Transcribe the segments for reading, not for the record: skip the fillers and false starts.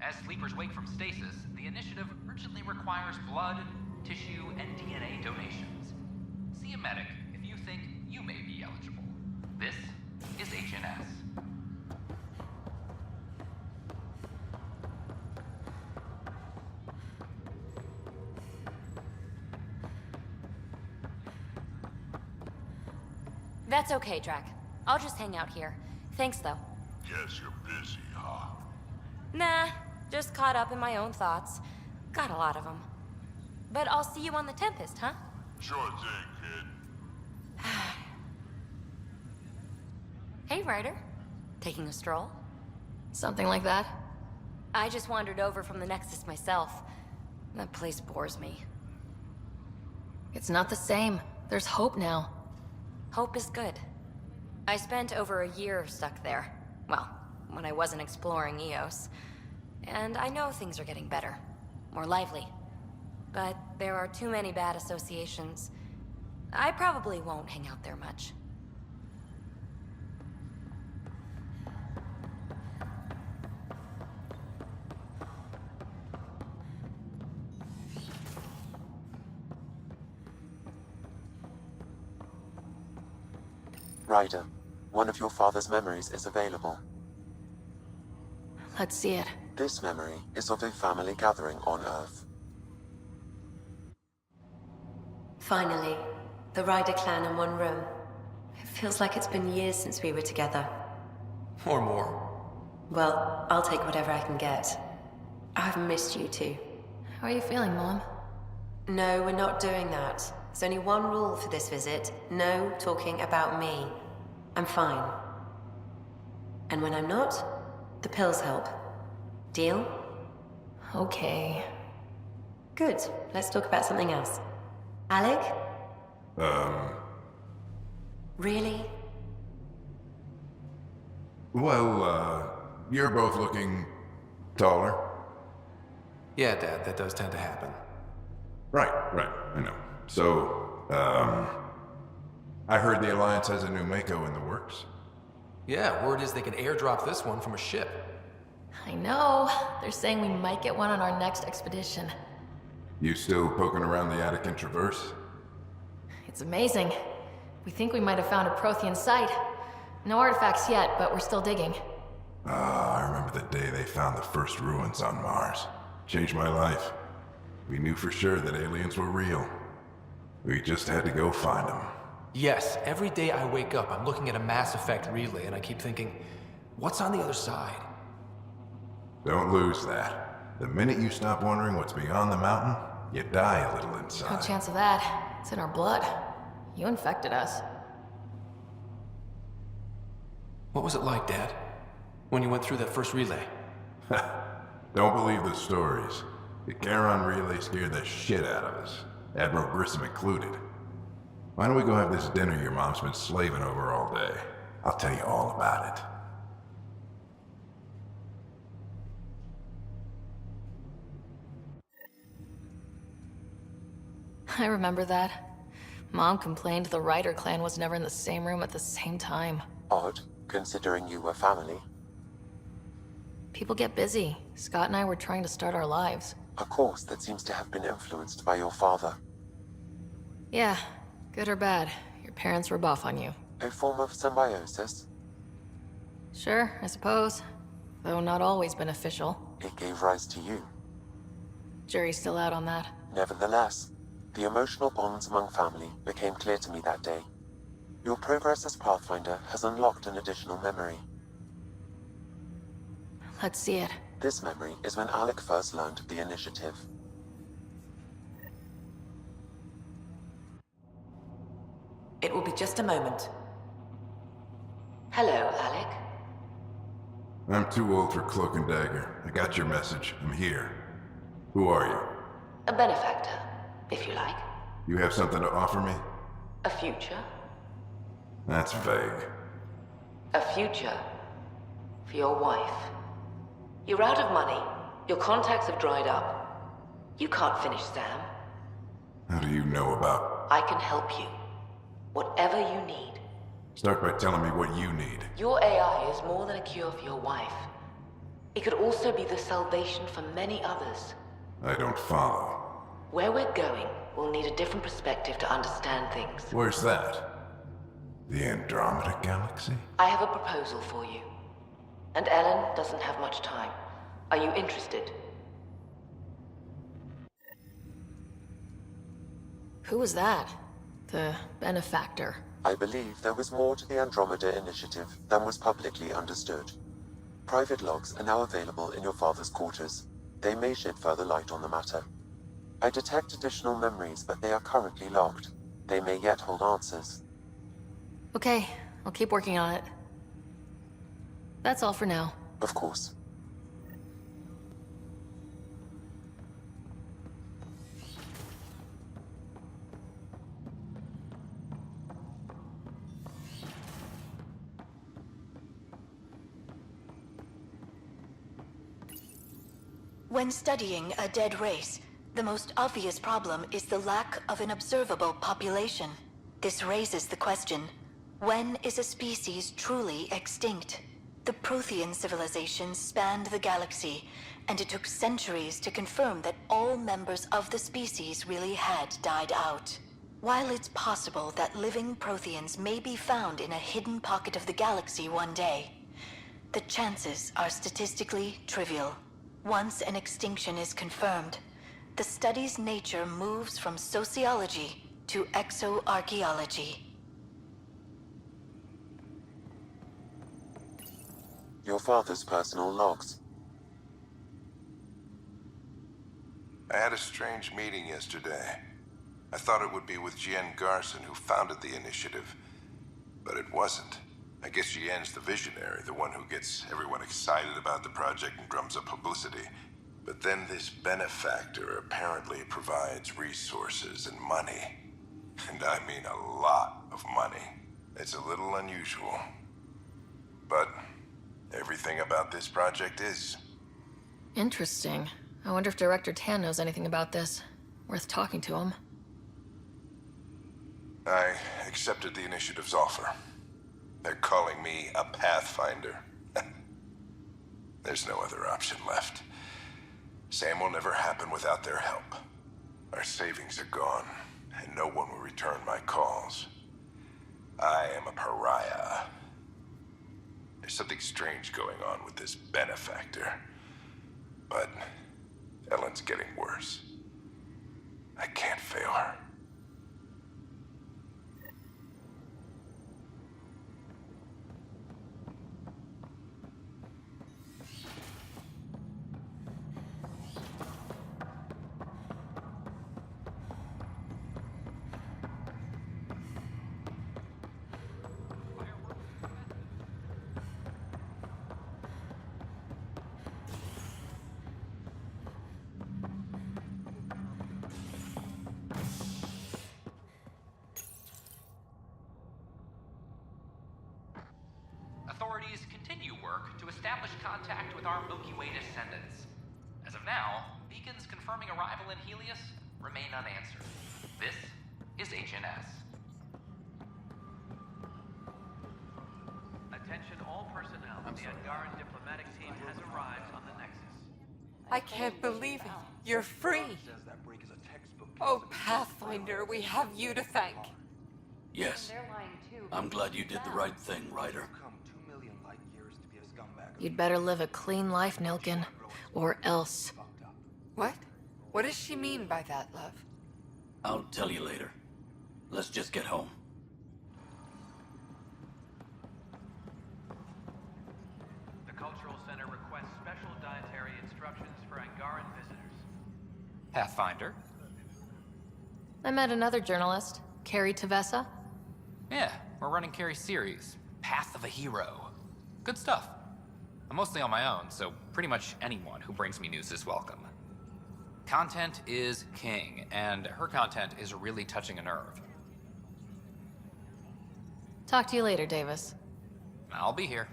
As sleepers wake from stasis, the initiative urgently requires blood, tissue, and DNA donations. See a medic if you think you may be eligible. This is HNS. That's okay, Drac. I'll just hang out here. Thanks, though. Guess you're busy, huh? Nah, just caught up in my own thoughts. Got a lot of them. But I'll see you on the Tempest, huh? Sure thing, kid. Hey, Ryder. Taking a stroll? Something like that? I just wandered over from the Nexus myself. That place bores me. It's not the same. There's hope now. Hope is good. I spent over a year stuck there. Well, when I wasn't exploring Eos. And I know things are getting better. More lively. But there are too many bad associations. I probably won't hang out there much. Ryder, one of your father's memories is available. Let's see it. This memory is of a family gathering on Earth. Finally, the Ryder clan in one room. It feels like it's been years since we were together. Or more. Well, I'll take whatever I can get. I've missed you too. How are you feeling, Mom? No, we're not doing that. There's only one rule for this visit. No talking about me. I'm fine. And when I'm not, the pills help. Deal? Okay. Good. Let's talk about something else. Alec? Really? Well, you're both looking taller. Yeah, Dad, that does tend to happen. Right, I know. So, I heard the Alliance has a new Mako in the works. Yeah, word is they can airdrop this one from a ship. I know. They're saying we might get one on our next expedition. You still poking around the Attican Traverse? It's amazing. We think we might have found a Prothean site. No artifacts yet, but we're still digging. Ah, I remember the day they found the first ruins on Mars. Changed my life. We knew for sure that aliens were real. We just had to go find them. Yes, every day I wake up, I'm looking at a Mass Effect relay, and I keep thinking, what's on the other side? Don't lose that. The minute you stop wondering what's beyond the mountain, you die a little No inside. chance of that. It's in our blood. You infected us. What was it like, Dad? When you went through that first relay? Don't believe the stories. The Charon relay scared the shit out of us. Admiral Grissom included. Why don't we go have this dinner your mom's been slaving over all day? I'll tell you all about it. I remember that. Mom complained the Ryder clan was never in the same room at the same time. Odd, considering you were family. People get busy. Scott and I were trying to start our lives. A course that seems to have been influenced by your father. Yeah, good or bad, your parents were buff on you. A form of symbiosis. Sure, I suppose. Though not always beneficial. It gave rise to you. Jury's still out on that. Nevertheless, the emotional bonds among family became clear to me that day. Your progress as Pathfinder has unlocked an additional memory. Let's see it. This memory is when Alec first learned of the initiative. It will be just a moment. Hello, Alec. I'm too old for Cloak and Dagger. I got your message. I'm here. Who are you? A benefactor, if you like. You have something to offer me? A future. That's vague. A future. For your wife. You're out of money. Your contacts have dried up. You can't finish Sam. How do you know about... I can help you. Whatever you need. Start by telling me what you need. Your AI is more than a cure for your wife. It could also be the salvation for many others. I don't follow. Where we're going, we'll need a different perspective to understand things. Where's that? The Andromeda Galaxy? I have a proposal for you. And Ellen doesn't have much time. Are you interested? Who was that? The benefactor. I believe there was more to the Andromeda initiative than was publicly understood. Private logs are now available in your father's quarters. They may shed further light on the matter. I detect additional memories, but they are currently locked. They may yet hold answers. Okay, I'll keep working on it. That's all for now. Of course. When studying a dead race, the most obvious problem is the lack of an observable population. This raises the question, when is a species truly extinct? The Prothean civilization spanned the galaxy, and it took centuries to confirm that all members of the species really had died out. While it's possible that living Protheans may be found in a hidden pocket of the galaxy one day, the chances are statistically trivial. Once an extinction is confirmed, the study's nature moves from sociology to exoarchaeology. Your father's personal logs. I had a strange meeting yesterday. I thought it would be with Jien Garson, who founded the initiative, but it wasn't. I guess Jien's the visionary, the one who gets everyone excited about the project and drums up publicity. But then this benefactor apparently provides resources and money. And I mean a lot of money. It's a little unusual. But everything about this project is. Interesting. I wonder if Director Tan knows anything about this. Worth talking to him. I accepted the initiative's offer. They're calling me a Pathfinder. There's no other option left. Sam will never happen without their help. Our savings are gone, and no one will return my calls. I am a pariah. There's something strange going on with this benefactor. But Ellen's getting worse. I can't fail her. Authorities continue work to establish contact with our Milky Way descendants. As of now, beacons confirming arrival in Helios remain unanswered. This is HNS. Attention all personnel. The Angaran diplomatic team has arrived on the Nexus. I can't believe it. You're free. Oh, Pathfinder, we have you to thank. Yes. I'm glad you did the right thing, Ryder. You'd better live a clean life, Nilkin. Or else. What? What does she mean by that, love? I'll tell you later. Let's just get home. The Cultural Center requests special dietary instructions for Angaran visitors. Pathfinder? I met another journalist, Carrie Tavessa. Yeah, we're running Carrie's series, Path of a Hero. Good stuff. I'm mostly on my own, so pretty much anyone who brings me news is welcome. Content is king, and her content is really touching a nerve. Talk to you later, Davis. I'll be here.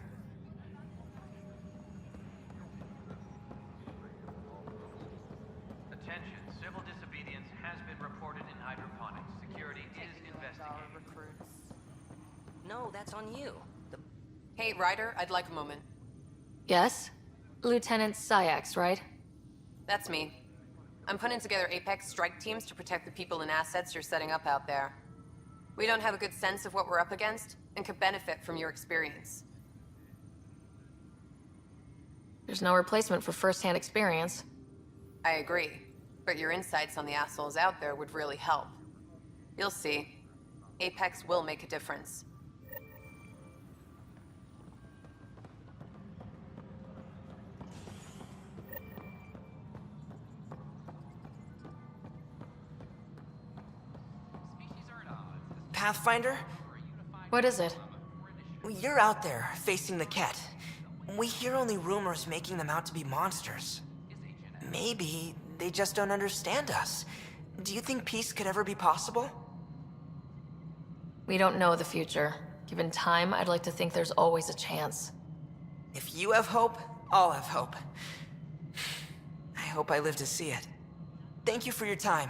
Attention, civil disobedience has been reported in hydroponics. Security is investigating. No, that's on you. Hey, Ryder, I'd like a moment. Yes? Lieutenant Syx, right? That's me. I'm putting together Apex strike teams to protect the people and assets you're setting up out there. We don't have a good sense of what we're up against, and could benefit from your experience. There's no replacement for first-hand experience. I agree, but your insights on the assholes out there would really help. You'll see. Apex will make a difference. Pathfinder? What is it? You're out there, facing the Ket. We hear only rumors making them out to be monsters. Maybe they just don't understand us. Do you think peace could ever be possible? We don't know the future. Given time, I'd like to think there's always a chance. If you have hope, I'll have hope. I hope I live to see it. Thank you for your time.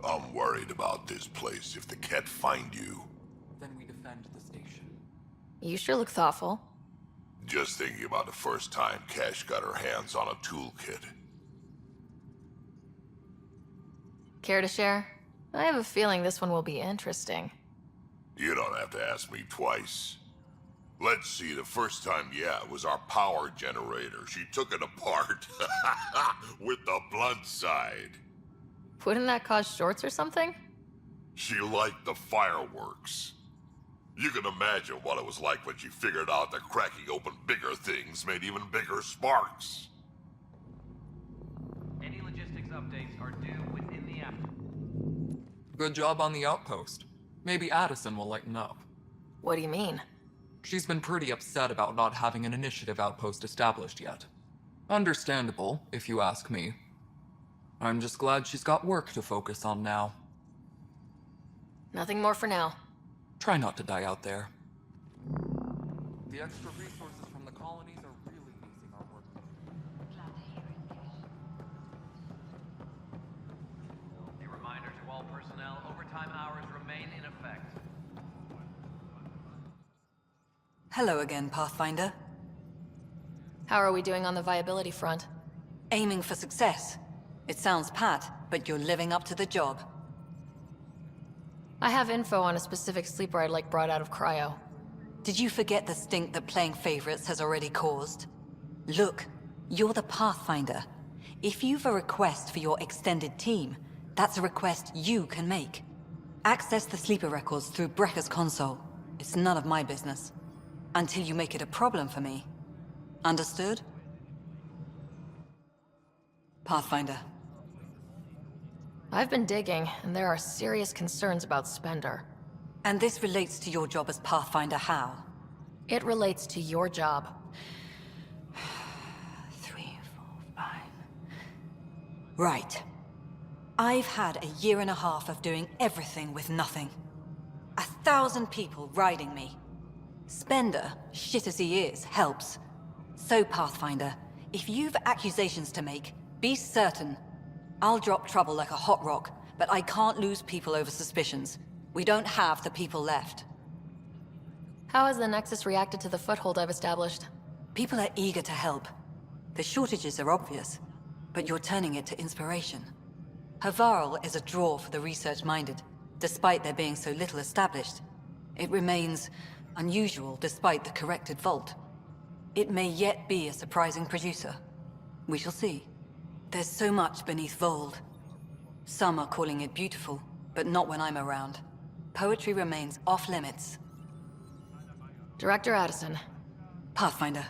I'm worried about this place. If the Ket find you... Then we defend the station. You sure look thoughtful. Just thinking about the first time Cash got her hands on a toolkit. Care to share? I have a feeling this one will be interesting. You don't have to ask me twice. Let's see, the first time, yeah, it was our power generator. She took it apart. With the blunt side. Wouldn't that cause shorts or something? She liked the fireworks. You can imagine what it was like when she figured out that cracking open bigger things made even bigger sparks. Any logistics updates are due within the hour. Good job on the outpost. Maybe Addison will lighten up. What do you mean? She's been pretty upset about not having an initiative outpost established yet. Understandable, if you ask me. I'm just glad she's got work to focus on now. Nothing more for now. Try not to die out there. The extra resources from the colonies are really easing our work. A reminder to all personnel, overtime hours remain in effect. Hello again, Pathfinder. How are we doing on the viability front? Aiming for success. It sounds pat, but you're living up to the job. I have info on a specific sleeper I'd like brought out of cryo. Did you forget the stink that playing favorites has already caused? Look, you're the Pathfinder. If you've a request for your extended team, that's a request you can make. Access the sleeper records through Brekker's console. It's none of my business. Until you make it a problem for me. Understood? Pathfinder. I've been digging, and there are serious concerns about Spender. And this relates to your job as Pathfinder how? It relates to your job. 3, 4, 5... Right. I've had a year and a half of doing everything with nothing. 1,000 people riding me. Spender, shit as he is, helps. So, Pathfinder, if you've accusations to make, be certain. I'll drop trouble like a hot rock, but I can't lose people over suspicions. We don't have the people left. How has the Nexus reacted to the foothold I've established? People are eager to help. The shortages are obvious, but you're turning it to inspiration. Havarl is a draw for the research-minded, despite there being so little established. It remains unusual despite the corrected vault. It may yet be a surprising producer. We shall see. There's so much beneath Vold. Some are calling it beautiful, but not when I'm around. Poetry remains off-limits. Director Addison. Pathfinder.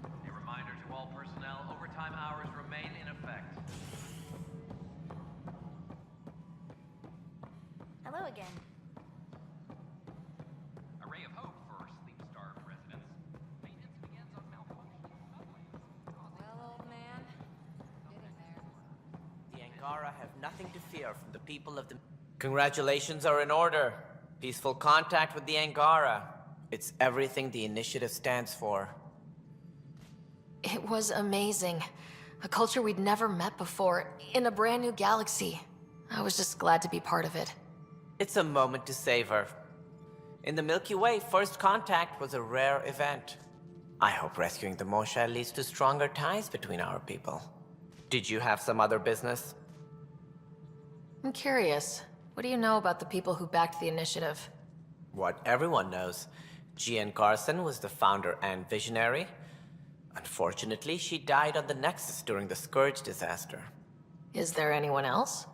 A reminder to all personnel, overtime hours remain in effect. Hello again. A ray of hope for sleep-starved residents. Maintenance begins on malfunctioning subways. Well, old man, getting there. The Angara have nothing to fear from the people of the... Congratulations are in order. Peaceful contact with the Angara. It's everything the initiative stands for. It was amazing. A culture we'd never met before, in a brand new galaxy. I was just glad to be part of it. It's a moment to savor. In the Milky Way, first contact was a rare event. I hope rescuing the Moshae leads to stronger ties between our people. Did you have some other business? I'm curious. What do you know about the people who backed the initiative? What everyone knows. Jean Garson was the founder and visionary. Unfortunately, she died on the Nexus during the Scourge disaster. Is there anyone else?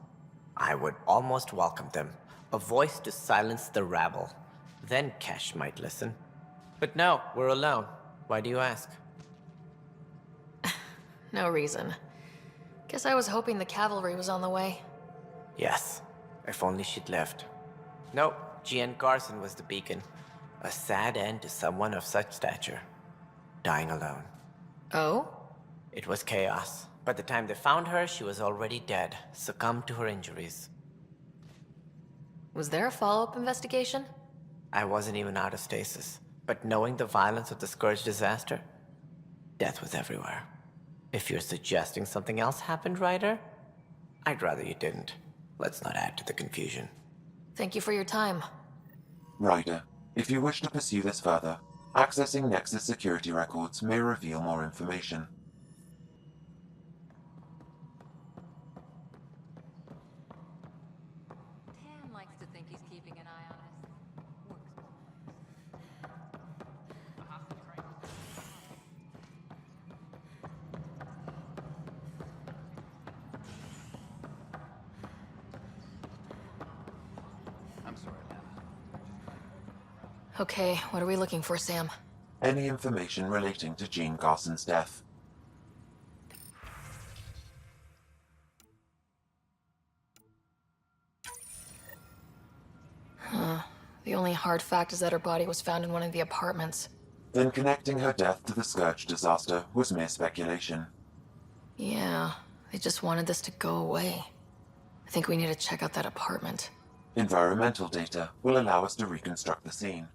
I would almost welcome them. A voice to silence the rabble. Then Kesh might listen. But no, we're alone. Why do you ask? No reason. Guess I was hoping the cavalry was on the way. Yes, if only she'd lived. Nope, Jean Garson was the beacon. A sad end to someone of such stature. Dying alone. Oh? It was chaos. By the time they found her, she was already dead, succumbed to her injuries. Was there a follow-up investigation? I wasn't even out of stasis. But knowing the violence of the Scourge disaster, death was everywhere. If you're suggesting something else happened, Ryder, I'd rather you didn't. Let's not add to the confusion. Thank you for your time. Ryder, if you wish to pursue this further, accessing Nexus security records may reveal more information. Tam likes to think he's keeping an eye on us. I'm sorry, man. Okay, what are we looking for, Sam? Any information relating to Jean Garson's death. Huh. The only hard fact is that her body was found in one of the apartments. Then connecting her death to the Scourge disaster was mere speculation. Yeah, they just wanted this to go away. I think we need to check out that apartment. Environmental data will allow us to reconstruct the scene.